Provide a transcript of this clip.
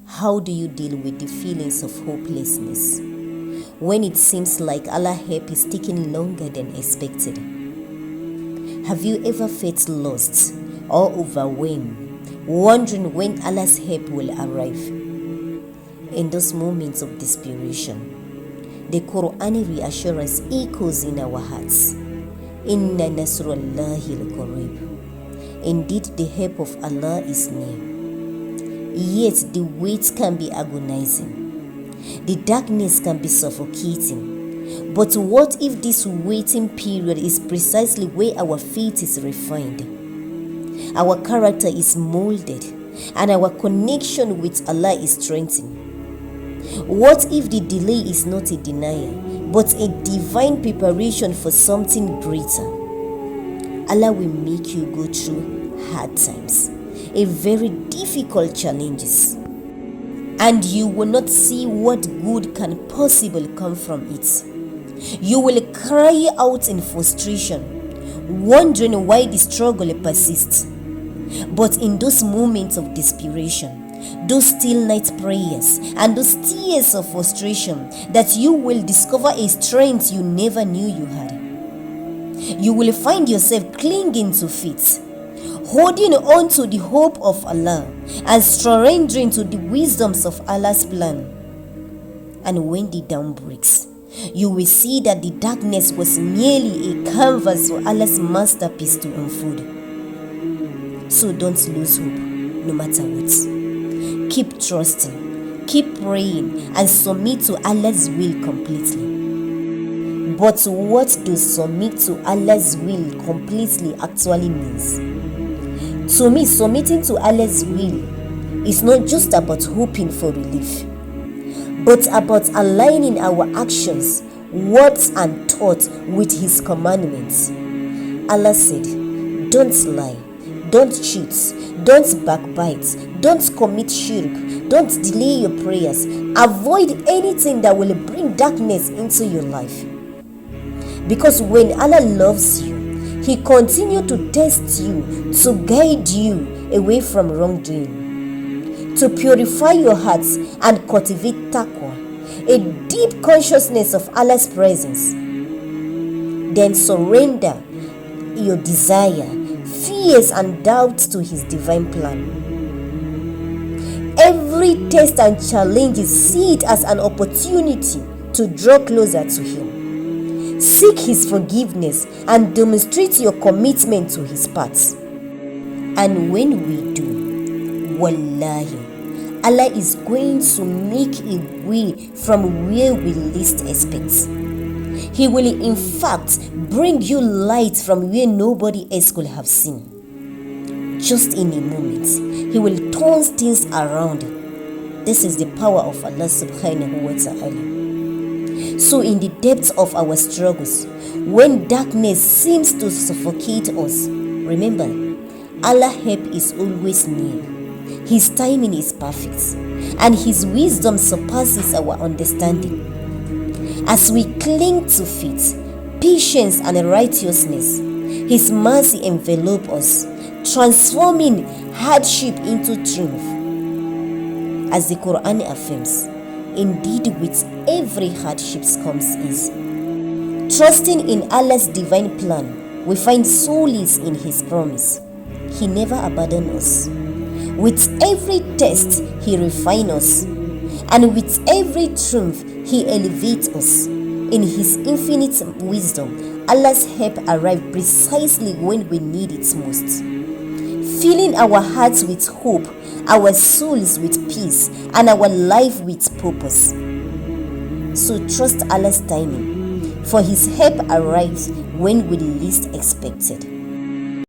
How do you deal with the feelings of hopelessness when it seems like Allah's help is taking longer than expected? Have you ever felt lost or overwhelmed, wondering when Allah's help will arrive? In those moments of desperation, the Quranic reassurance echoes in our hearts. Inna nasrullahi al-qarib. Indeed, the help of Allah is near. Yet the wait can be agonizing. The darkness can be suffocating. But what if this waiting period is precisely where our faith is refined, our character is molded, and our connection with Allah is strengthened? What if the delay is not a denial, but a divine preparation for something greater? Allah will make you go through hard times, a very difficult challenges, and you will not see what good can possibly come from it. You will cry out in frustration, wondering why the struggle persists. But in those moments of desperation, those still night prayers and those tears of frustration, that you will discover a strength you never knew you had. You will find yourself clinging to faith, holding on to the hope of Allah, and surrendering to the wisdoms of Allah's plan. And when the dawn breaks, you will see that the darkness was merely a canvas for Allah's masterpiece to unfold. So don't lose hope, no matter what. Keep trusting, keep praying, and submit to Allah's will completely. But what does submit to Allah's will completely actually means? To me, submitting to Allah's will is not just about hoping for relief, but about aligning our actions, words, and thoughts with His commandments. Allah said, "Don't lie, don't cheat, don't backbite, don't commit shirk, don't delay your prayers, avoid anything that will bring darkness into your life." Because when Allah loves you, He continues to test you, to guide you away from wrongdoing, to purify your hearts and cultivate taqwa, a deep consciousness of Allah's presence. Then surrender your desire, fears, and doubts to His divine plan. Every test and challenge, see it as an opportunity to draw closer to Him. Seek His forgiveness and demonstrate your commitment to His path. And when we do, wallahi, Allah is going to make a way from where we least expect. He will in fact bring you light from where nobody else could have seen. Just in a moment, He will turn things around. This is the power of Allah subhanahu wa ta'ala. So in the depths of our struggles, when darkness seems to suffocate us, remember, Allah's help is always near. His timing is perfect, and His wisdom surpasses our understanding. As we cling to faith, patience, and righteousness, His mercy envelops us, transforming hardship into triumph. As the Quran affirms, indeed with every hardship comes ease. Trusting in Allah's divine plan, we find solace in His promise. He never abandons us. With every test, He refines us. And with every triumph, He elevates us. In His infinite wisdom, Allah's help arrives precisely when we need it most, filling our hearts with hope, our souls with peace, and our life with purpose. So trust Allah's timing, for His help arrives when we least expect it.